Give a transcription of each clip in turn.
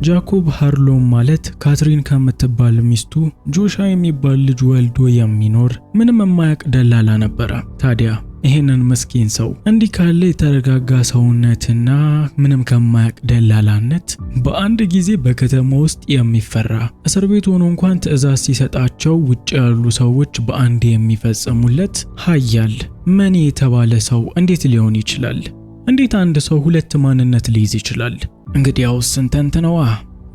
ጃኮብ ሃርሎን ማለት ካትሪን ከምትባል ሚስቱ ጆሻ የሚባል ልጅ ወልዶ የሚኖር ምንም የማያውቅ ደላላ ነበረ። ታዲያ ይሄንን መስኪን ሰው እንዲህ ካለ የተረጋጋ ሰውነትና ምንም ከማያውቅ ደላላነት በአንድ ጊዜ በከተማ ውስጥ የሚፈራ እስር ቤት ሆኖ እንኳን ትዕዛዝ ሲሰጣቸው ውጭ ያሉ ሰዎች በአንድ የሚፈጽሙለት ኃያል መኒ የተባለ ሰው እንዴት ሊሆን ይችላል? እንዴት አንድ ሰው ሁለት ማንነት ሊይዝ ይችላል? እንግዲያውስ እንተንትነዋ።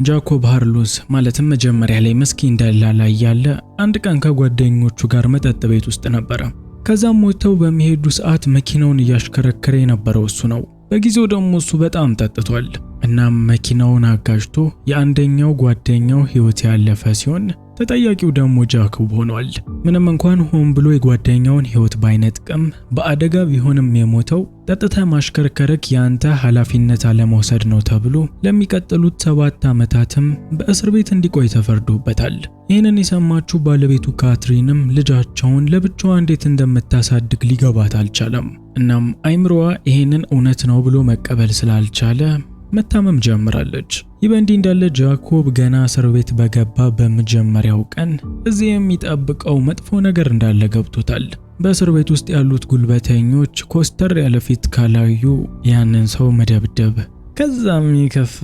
ጃኮብ ሃርሎስ ማለትም መጀመሪያ ላይ መስኪን ደላላ እያለ አንድ ቀን ከጓደኞቹ ጋር መጠጥ ቤት ውስጥ ነበረ። ከዛም ወጥተው በሚሄዱ ሰዓት መኪናውን እያሽከረከረ የነበረው እሱ ነው። በጊዜው ደግሞ እሱ በጣም ጠጥቷል። እናም መኪናውን አጋጭቶ የአንደኛው ጓደኛው ሕይወት ያለፈ ሲሆን ተጠያቂው ደግሞ ጃኮብ ሆኗል። ምንም እንኳን ሆን ብሎ የጓደኛውን ሕይወት ባይነጥቅም በአደጋ ቢሆንም የሞተው ጠጥታ ማሽከርከርክ ያንተ ኃላፊነት አለመውሰድ ነው ተብሎ ለሚቀጥሉት 7 ዓመታትም በእስር ቤት እንዲቆይ ተፈርዶበታል። ይህንን የሰማችው ባለቤቱ ካትሪንም ልጃቸውን ለብቻዋ እንዴት እንደምታሳድግ ሊገባት አልቻለም። እናም አይምሮዋ ይህንን እውነት ነው ብሎ መቀበል ስላልቻለ መታመም ጀምራለች። ይህ በእንዲህ እንዳለ ጃኮብ ገና እስር ቤት በገባ በመጀመሪያው ቀን እዚህ የሚጠብቀው መጥፎ ነገር እንዳለ ገብቶታል። በእስር ቤት ውስጥ ያሉት ጉልበተኞች ኮስተር ያለ ፊት ካላዩ ያንን ሰው መደብደብ ከዛም ይከፍ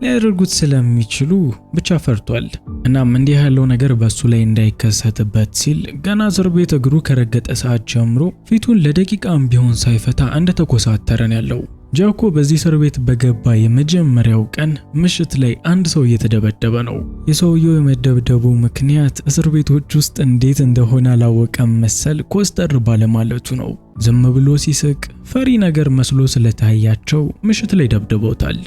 ሊያደርጉት ስለሚችሉ ብቻ ፈርቷል። እናም እንዲህ ያለው ነገር በሱ ላይ እንዳይከሰትበት ሲል ገና እስር ቤት እግሩ ከረገጠ ሰዓት ጀምሮ ፊቱን ለደቂቃም ቢሆን ሳይፈታ እንደተኮሳተረን ያለው። ጃኮብ በዚህ እስር ቤት በገባ የመጀመሪያው ቀን ምሽት ላይ አንድ ሰው እየተደበደበ ነው። የሰውየው የመደብደቡ ምክንያት እስር ቤቶች ውስጥ እንዴት እንደሆነ አላወቀም መሰል ኮስተር ባለማለቱ ነው። ዝም ብሎ ሲስቅ ፈሪ ነገር መስሎ ስለታያቸው ምሽት ላይ ደብድበውታል።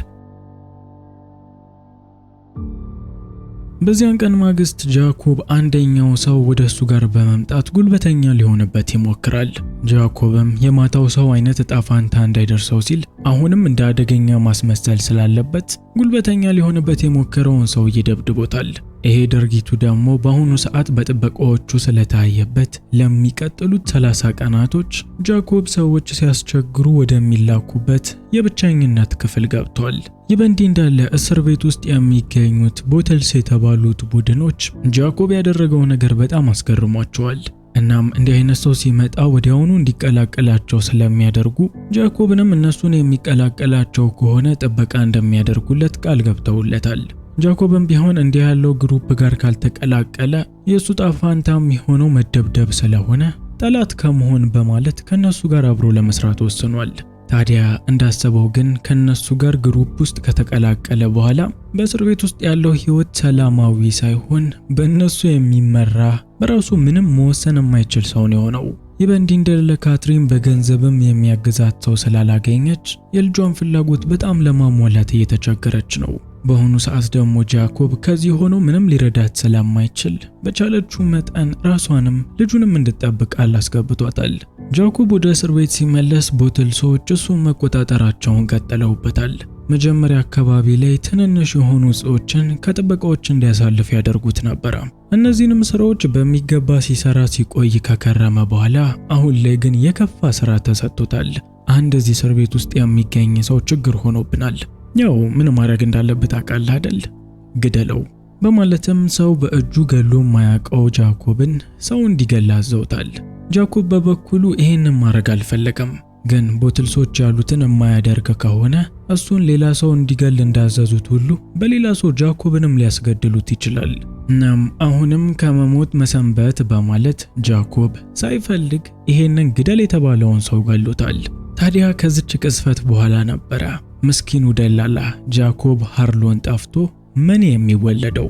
በዚያን ቀን ማግስት ጃኮብ አንደኛው ሰው ወደሱ ጋር በመምጣት ጉልበተኛ ሊሆንበት ይሞክራል። ጃኮብም የማታው ሰው አይነት እጣ ፋንታ እንዳይደርሰው ሲል አሁንም እንደ አደገኛ ማስመሰል ስላለበት ጉልበተኛ ሊሆንበት የሞከረውን ሰው ይደብድቦታል። ይሄ ድርጊቱ ደግሞ በአሁኑ ሰዓት በጥበቃዎቹ ስለታየበት ለሚቀጥሉት 30 ቀናቶች ጃኮብ ሰዎች ሲያስቸግሩ ወደሚላኩበት የብቸኝነት ክፍል ገብቷል። ይህ በእንዲህ እንዳለ እስር ቤት ውስጥ የሚገኙት ቦትልስ የተባሉት ቡድኖች ጃኮብ ያደረገው ነገር በጣም አስገርሟቸዋል። እናም እንዲህ አይነት ሰው ሲመጣ ወዲያውኑ እንዲቀላቀላቸው ስለሚያደርጉ ጃኮብንም እነሱን የሚቀላቀላቸው ከሆነ ጥበቃ እንደሚያደርጉለት ቃል ገብተውለታል። ጃኮብም ቢሆን እንዲህ ያለው ግሩፕ ጋር ካልተቀላቀለ የሱ ጣፋንታም የሆነው መደብደብ ስለሆነ ጠላት ከመሆን በማለት ከነሱ ጋር አብሮ ለመስራት ወስኗል። ታዲያ እንዳሰበው ግን ከነሱ ጋር ግሩፕ ውስጥ ከተቀላቀለ በኋላ በእስር ቤት ውስጥ ያለው ህይወት ሰላማዊ ሳይሆን በእነሱ የሚመራ በራሱ ምንም መወሰን የማይችል ሰው ነው የሆነው። ይህ በእንዲህ እንዳለ ካትሪን በገንዘብም የሚያግዛት ሰው ስላላገኘች የልጇን ፍላጎት በጣም ለማሟላት እየተቸገረች ነው። በአሁኑ ሰዓት ደግሞ ጃኮብ ከዚህ ሆኖ ምንም ሊረዳት ስለማይችል በቻለችው መጠን ራሷንም ልጁንም እንድትጠብቅ አላስገብቷታል። ጃኮብ ወደ እስር ቤት ሲመለስ ቦትልሶች እሱን መቆጣጠራቸውን ቀጥለውበታል። መጀመሪያ አካባቢ ላይ ትንንሽ የሆኑ እጾችን ከጥበቃዎች እንዲያሳልፍ ያደርጉት ነበር። እነዚህንም ስራዎች በሚገባ ሲሰራ ሲቆይ ከከረመ በኋላ አሁን ላይ ግን የከፋ ስራ ተሰጥቶታል። አንድ እዚህ እስር ቤት ውስጥ የሚገኝ ሰው ችግር ሆኖብናል፣ ያው ምን ማድረግ እንዳለበት አቃል አይደል? ግደለው በማለትም ሰው በእጁ ገሎ ማያቀው ጃኮብን ሰው እንዲገላ አዘውታል። ጃኮብ በበኩሉ ይሄንን ማድረግ አልፈለገም። ግን ቦትልሶች ያሉትን የማያደርግ ከሆነ እሱን ሌላ ሰው እንዲገል እንዳዘዙት ሁሉ በሌላ ሰው ጃኮብንም ሊያስገድሉት ይችላል። እናም አሁንም ከመሞት መሰንበት በማለት ጃኮብ ሳይፈልግ ይሄንን ግደል የተባለውን ሰው ገሎታል። ታዲያ ከዚች ቅስፈት በኋላ ነበረ ምስኪኑ ደላላ ጃኮብ ሃርሎን ጠፍቶ መኒ የሚወለደው።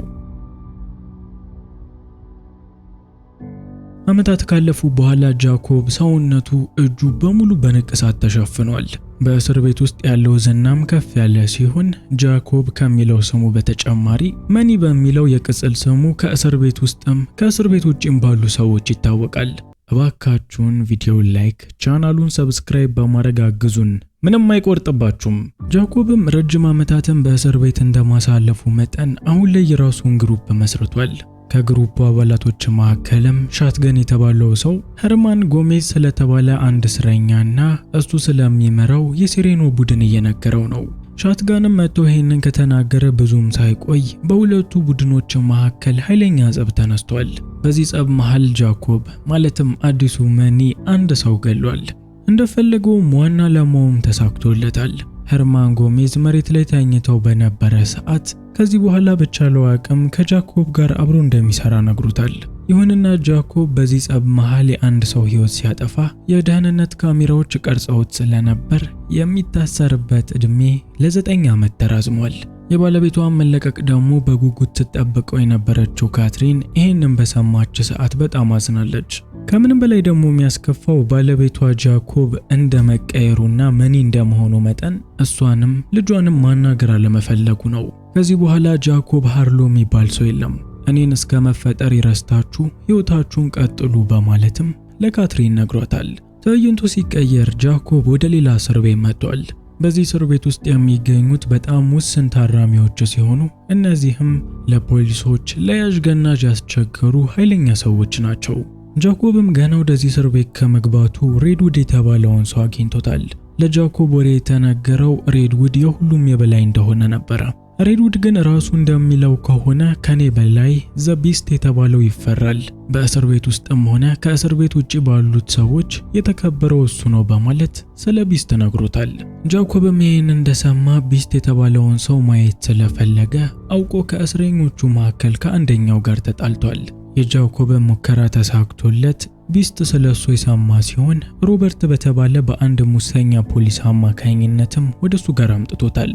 ዓመታት ካለፉ በኋላ ጃኮብ ሰውነቱ እጁ በሙሉ በንቅሳት ተሸፍኗል። በእስር ቤት ውስጥ ያለው ዝናም ከፍ ያለ ሲሆን ጃኮብ ከሚለው ስሙ በተጨማሪ መኒ በሚለው የቅጽል ስሙ ከእስር ቤት ውስጥም ከእስር ቤት ውጭም ባሉ ሰዎች ይታወቃል። እባካችሁን ቪዲዮውን ላይክ፣ ቻናሉን ሰብስክራይብ በማድረግ አግዙን፣ ምንም አይቆርጥባችሁም። ጃኮብም ረጅም ዓመታትን በእስር ቤት እንደማሳለፉ መጠን አሁን ላይ የራሱን ግሩፕ መስርቷል። ከግሩፑ አባላቶች መካከልም ሻትገን የተባለው ሰው ሄርማን ጎሜዝ ስለተባለ አንድ እስረኛና እሱ ስለሚመራው የሲሬኖ ቡድን እየነገረው ነው። ሻትጋንም መጥቶ ይሄንን ከተናገረ ብዙም ሳይቆይ በሁለቱ ቡድኖች መካከል ኃይለኛ ጸብ ተነስቷል። በዚህ ጸብ መሃል ጃኮብ ማለትም አዲሱ መኒ አንድ ሰው ገሏል። እንደፈለገውም ዋና ዓላማውም ተሳክቶለታል። ሄርማን ጎሜዝ መሬት ላይ ተኝተው በነበረ ሰዓት ከዚህ በኋላ በቻለው አቅም ከጃኮብ ጋር አብሮ እንደሚሰራ ነግሮታል። ይሁንና ጃኮብ በዚህ ጸብ መሃል የአንድ ሰው ሕይወት ሲያጠፋ የደህንነት ካሜራዎች ቀርጸውት ስለነበር የሚታሰርበት ዕድሜ ለ9 ዓመት ተራዝሟል። የባለቤቷን መለቀቅ ደግሞ በጉጉት ትጠብቀው የነበረችው ካትሪን ይህንን በሰማች ሰዓት በጣም አዝናለች። ከምንም በላይ ደግሞ የሚያስከፋው ባለቤቷ ጃኮብ እንደ መቀየሩና መኒ እንደመሆኑ መጠን እሷንም ልጇንም ማናገር አለመፈለጉ ነው። ከዚህ በኋላ ጃኮብ ሃርሎ የሚባል ሰው የለም፣ እኔን እስከ መፈጠር ይረስታችሁ ሕይወታችሁን ቀጥሉ በማለትም ለካትሪን ነግሯታል። ትዕይንቱ ሲቀየር ጃኮብ ወደ ሌላ እስር ቤት መጥቷል። በዚህ እስር ቤት ውስጥ የሚገኙት በጣም ውስን ታራሚዎች ሲሆኑ እነዚህም ለፖሊሶች ለያዥ ገናዥ ያስቸገሩ ኃይለኛ ሰዎች ናቸው። ጃኮብም ገና ወደዚህ እስር ቤት ከመግባቱ ሬድውድ የተባለውን ሰው አግኝቶታል። ለጃኮብ ወሬ የተነገረው ሬድውድ የሁሉም የበላይ እንደሆነ ነበረ። ሬድውድ ግን ራሱ እንደሚለው ከሆነ ከኔ በላይ ዘ ቢስት የተባለው ይፈራል፣ በእስር ቤት ውስጥም ሆነ ከእስር ቤት ውጪ ባሉት ሰዎች የተከበረው እሱ ነው በማለት ስለ ቢስት ነግሮታል። ጃኮብም ይህን እንደሰማ ቢስት የተባለውን ሰው ማየት ስለፈለገ አውቆ ከእስረኞቹ መካከል ከአንደኛው ጋር ተጣልቷል። የጃኮብም ሙከራ ተሳክቶለት ቢስት ስለሱ የሰማ ሲሆን ሮበርት በተባለ በአንድ ሙሰኛ ፖሊስ አማካኝነትም ወደሱ ጋር አምጥቶታል።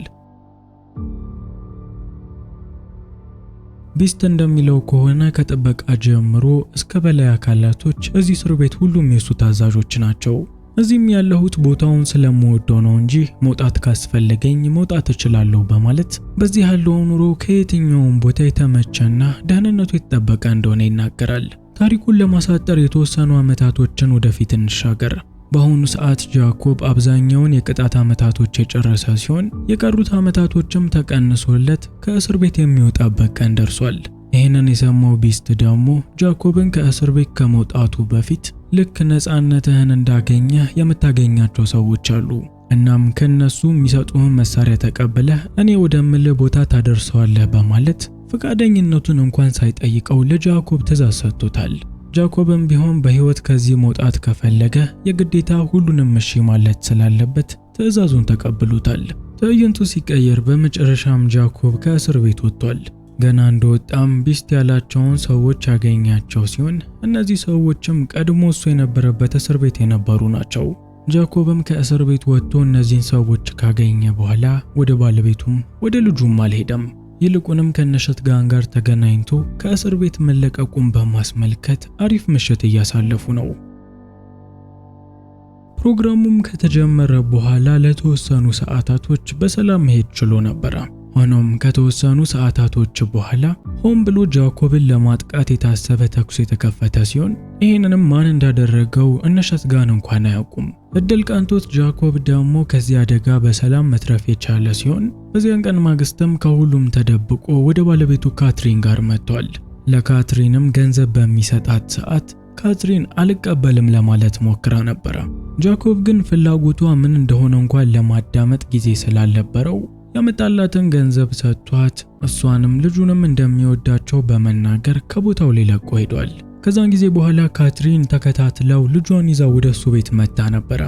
ቢስት እንደሚለው ከሆነ ከጥበቃ ጀምሮ እስከ በላይ አካላቶች እዚህ እስር ቤት ሁሉም የሱ ታዛዦች ናቸው። እዚህም ያለሁት ቦታውን ስለምወደው ነው እንጂ መውጣት ካስፈለገኝ መውጣት እችላለሁ በማለት በዚህ ያለው ኑሮ ከየትኛውም ቦታ የተመቸና ደህንነቱ የተጠበቀ እንደሆነ ይናገራል። ታሪኩን ለማሳጠር የተወሰኑ ዓመታቶችን ወደፊት እንሻገር። በአሁኑ ሰዓት ጃኮብ አብዛኛውን የቅጣት ዓመታቶች የጨረሰ ሲሆን የቀሩት ዓመታቶችም ተቀንሶለት ከእስር ቤት የሚወጣበት ቀን ደርሷል። ይህንን የሰማው ቢስት ደግሞ ጃኮብን ከእስር ቤት ከመውጣቱ በፊት ልክ ነፃነትህን እንዳገኘ የምታገኛቸው ሰዎች አሉ፣ እናም ከነሱ የሚሰጡህን መሳሪያ ተቀብለህ እኔ ወደምልህ ቦታ ታደርሰዋለህ በማለት ፈቃደኝነቱን እንኳን ሳይጠይቀው ለጃኮብ ትዕዛዝ ሰጥቶታል። ጃኮብም ቢሆን በህይወት ከዚህ መውጣት ከፈለገ የግዴታ ሁሉንም እሺ ማለት ስላለበት ትዕዛዙን ተቀብሎታል። ትዕይንቱ ሲቀየር በመጨረሻም ጃኮብ ከእስር ቤት ወጥቷል። ገና እንደወጣም ቢስት ያላቸውን ሰዎች ያገኛቸው ሲሆን እነዚህ ሰዎችም ቀድሞ እሱ የነበረበት እስር ቤት የነበሩ ናቸው። ጃኮብም ከእስር ቤት ወጥቶ እነዚህን ሰዎች ካገኘ በኋላ ወደ ባለቤቱም ወደ ልጁም አልሄደም። ይልቁንም ከነሻትጋን ጋር ተገናኝቶ ከእስር ቤት መለቀቁን በማስመልከት አሪፍ ምሽት እያሳለፉ ነው። ፕሮግራሙም ከተጀመረ በኋላ ለተወሰኑ ሰዓታቶች በሰላም መሄድ ችሎ ነበር። ሆኖም ከተወሰኑ ሰዓታቶች በኋላ ሆን ብሎ ጃኮብን ለማጥቃት የታሰበ ተኩስ የተከፈተ ሲሆን ይህንንም ማን እንዳደረገው እነሻትጋን እንኳን አያውቁም። እድል ቀንቶት ጃኮብ ደግሞ ከዚህ አደጋ በሰላም መትረፍ የቻለ ሲሆን በዚያን ቀን ማግስትም ከሁሉም ተደብቆ ወደ ባለቤቱ ካትሪን ጋር መጥቷል። ለካትሪንም ገንዘብ በሚሰጣት ሰዓት ካትሪን አልቀበልም ለማለት ሞክራ ነበር። ጃኮብ ግን ፍላጎቷ ምን እንደሆነ እንኳን ለማዳመጥ ጊዜ ስላልነበረው ያመጣላትን ገንዘብ ሰጥቷት እሷንም ልጁንም እንደሚወዳቸው በመናገር ከቦታው ላይ ለቆ ሄዷል። ከዛን ጊዜ በኋላ ካትሪን ተከታትለው ልጇን ይዛ ወደ እሱ ቤት መጣ ነበር።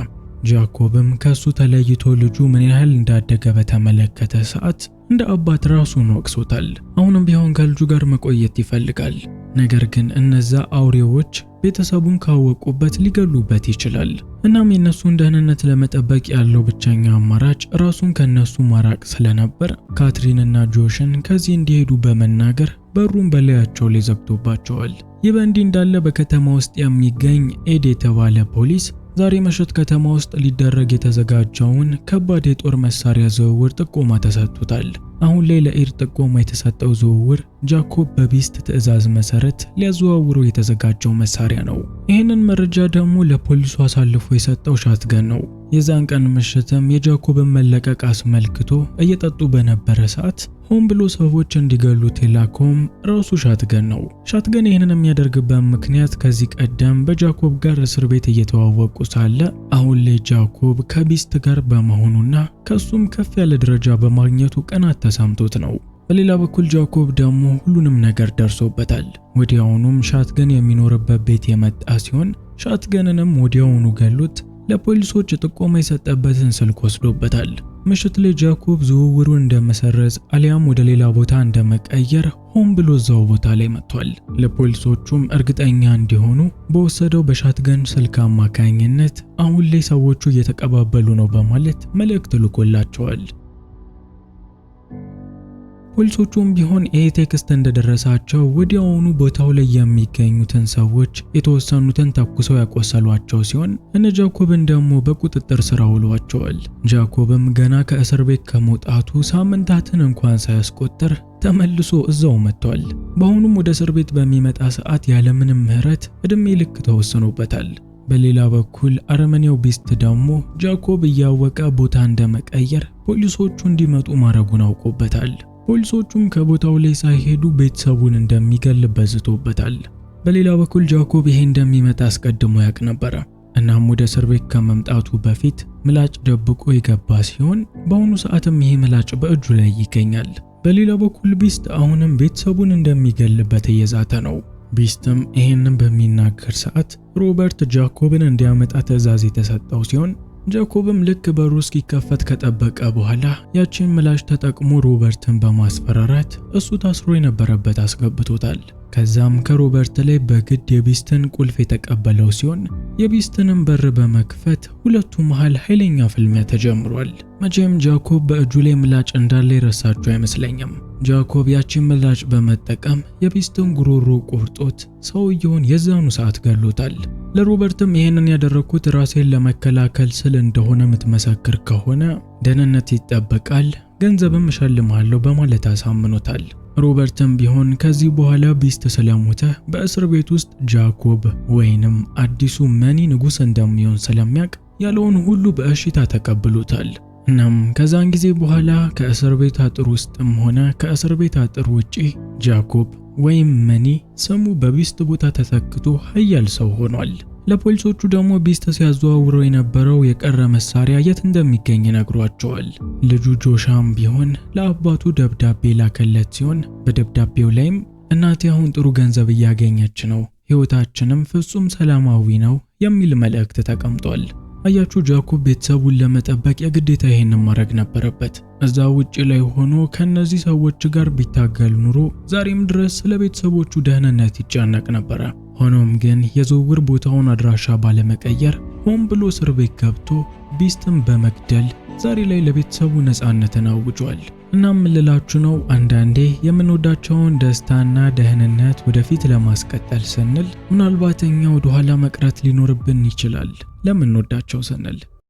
ጃኮብም ከሱ ተለይቶ ልጁ ምን ያህል እንዳደገ በተመለከተ ሰዓት እንደ አባት ራሱን ወቅሶታል። አሁንም ቢሆን ከልጁ ጋር መቆየት ይፈልጋል። ነገር ግን እነዛ አውሬዎች ቤተሰቡን ካወቁበት ሊገሉበት ይችላል። እናም የነሱን ደህንነት ለመጠበቅ ያለው ብቸኛ አማራጭ ራሱን ከነሱ ማራቅ ስለነበር ካትሪንና ጆሽን ከዚህ እንዲሄዱ በመናገር በሩን በላያቸው ላይ ዘግቶባቸዋል። ይህ በእንዲህ እንዳለ በከተማ ውስጥ የሚገኝ ኤድ የተባለ ፖሊስ ዛሬ ምሽት ከተማ ውስጥ ሊደረግ የተዘጋጀውን ከባድ የጦር መሳሪያ ዝውውር ጥቆማ ተሰጥቶታል። አሁን ላይ ለኤድ ጥቆማ የተሰጠው ዝውውር ጃኮብ በቢስት ትዕዛዝ መሰረት ሊያዘዋውረው የተዘጋጀው መሳሪያ ነው። ይህንን መረጃ ደግሞ ለፖሊሱ አሳልፎ የሰጠው ሻትገን ነው። የዛን ቀን ምሽትም የጃኮብን መለቀቅ አስመልክቶ እየጠጡ በነበረ ሰዓት ሆን ብሎ ሰዎች እንዲገሉት የላከውም ራሱ ሻትገን ነው። ሻትገን ይህንን የሚያደርግበት ምክንያት ከዚህ ቀደም በጃኮብ ጋር እስር ቤት እየተዋወቁ ሳለ አሁን ላይ ጃኮብ ከቢስት ጋር በመሆኑና ከሱም ከፍ ያለ ደረጃ በማግኘቱ ቅናት ተሰምቶት ነው። በሌላ በኩል ጃኮብ ደግሞ ሁሉንም ነገር ደርሶበታል። ወዲያውኑም ሻትገን የሚኖርበት ቤት የመጣ ሲሆን ሻትገንንም ወዲያውኑ ገሉት። ለፖሊሶች ጥቆማ የሰጠበትን ስልክ ወስዶበታል። ምሽት ላይ ጃኮብ ዝውውሩን እንደመሰረዝ አሊያም ወደ ሌላ ቦታ እንደመቀየር ሆን ብሎ እዛው ቦታ ላይ መጥቷል። ለፖሊሶቹም እርግጠኛ እንዲሆኑ በወሰደው በሻትገን ስልክ አማካኝነት አሁን ላይ ሰዎቹ እየተቀባበሉ ነው በማለት መልእክት ልኮላቸዋል። ፖሊሶቹም ቢሆን ይህ ቴክስት እንደደረሳቸው ወዲያውኑ ቦታው ላይ የሚገኙትን ሰዎች የተወሰኑትን ተኩሰው ያቆሰሏቸው ሲሆን እነ ጃኮብን ደግሞ በቁጥጥር ስር አውለዋቸዋል። ጃኮብም ገና ከእስር ቤት ከመውጣቱ ሳምንታትን እንኳን ሳያስቆጥር ተመልሶ እዛው መጥቷል። በአሁኑም ወደ እስር ቤት በሚመጣ ሰዓት ያለምንም ምህረት እድሜ ልክ ተወስኖበታል። በሌላ በኩል አረመኔው ቢስት ደግሞ ጃኮብ እያወቀ ቦታ እንደመቀየር ፖሊሶቹ እንዲመጡ ማድረጉን አውቆበታል። ፖሊሶቹም ከቦታው ላይ ሳይሄዱ ቤተሰቡን እንደሚገልበት ዝቶበታል። በሌላ በኩል ጃኮብ ይሄ እንደሚመጣ አስቀድሞ ያውቅ ነበር። እናም ወደ እስር ቤት ከመምጣቱ በፊት ምላጭ ደብቆ የገባ ሲሆን በአሁኑ ሰዓትም ይሄ ምላጭ በእጁ ላይ ይገኛል። በሌላ በኩል ቢስት አሁንም ቤተሰቡን እንደሚገልበት እየዛተ ነው። ቢስትም ይሄንን በሚናገር ሰዓት ሮበርት ጃኮብን እንዲያመጣ ትዕዛዝ የተሰጠው ሲሆን ጃኮብም ልክ በሩ እስኪከፈት ከጠበቀ በኋላ ያቺን ምላጭ ተጠቅሞ ሮበርትን በማስፈራራት እሱ ታስሮ የነበረበት አስገብቶታል። ከዛም ከሮበርት ላይ በግድ የቢስትን ቁልፍ የተቀበለው ሲሆን የቢስትንም በር በመክፈት ሁለቱ መሃል ኃይለኛ ፍልሚያ ተጀምሯል። መቼም ጃኮብ በእጁ ላይ ምላጭ እንዳለ የረሳቸው አይመስለኝም። ጃኮብ ያቺን ምላጭ በመጠቀም የቢስትን ጉሮሮ ቆርጦት ሰውየውን የዛኑ ሰዓት ገሎታል። ለሮበርትም ይሄንን ያደረኩት ራሴን ለመከላከል ስል እንደሆነ የምትመሰክር ከሆነ ደህንነት ይጠበቃል፣ ገንዘብም እሸልምሃለሁ በማለት አሳምኖታል። ሮበርትም ቢሆን ከዚህ በኋላ ቢስት ስለሞተ በእስር ቤት ውስጥ ጃኮብ ወይንም አዲሱ መኒ ንጉስ እንደሚሆን ስለሚያውቅ ያለውን ሁሉ በእሽታ ተቀብሎታል። እናም ከዛን ጊዜ በኋላ ከእስር ቤት አጥር ውስጥም ሆነ ከእስር ቤት አጥር ውጪ ጃኮብ ወይም መኒ ስሙ በቢስት ቦታ ተተክቶ ኃያል ሰው ሆኗል። ለፖሊሶቹ ደግሞ ቢስት ሲያዘዋውረው የነበረው የቀረ መሳሪያ የት እንደሚገኝ ነግሯቸዋል። ልጁ ጆሻም ቢሆን ለአባቱ ደብዳቤ ላከለት ሲሆን በደብዳቤው ላይም እናቴ አሁን ጥሩ ገንዘብ እያገኘች ነው፣ ሕይወታችንም ፍጹም ሰላማዊ ነው የሚል መልእክት ተቀምጧል። አያችሁ ጃኮብ ቤተሰቡን ለመጠበቅ የግዴታ ይሄንን ማድረግ ነበረበት። እዛ ውጪ ላይ ሆኖ ከነዚህ ሰዎች ጋር ቢታገል ኑሮ ዛሬም ድረስ ለቤተሰቦቹ ደህንነት ይጨነቅ ነበር። ሆኖም ግን የዝውውር ቦታውን አድራሻ ባለመቀየር ሆን ብሎ እስር ቤት ገብቶ ቢስትን በመግደል ዛሬ ላይ ለቤተሰቡ ነፃነትን አውጇል። እናም ልላችሁ ነው አንዳንዴ የምንወዳቸውን ደስታና ደህንነት ወደፊት ለማስቀጠል ስንል ምናልባት እኛ ወደ ኋላ መቅረት ሊኖርብን ይችላል ለምንወዳቸው ስንል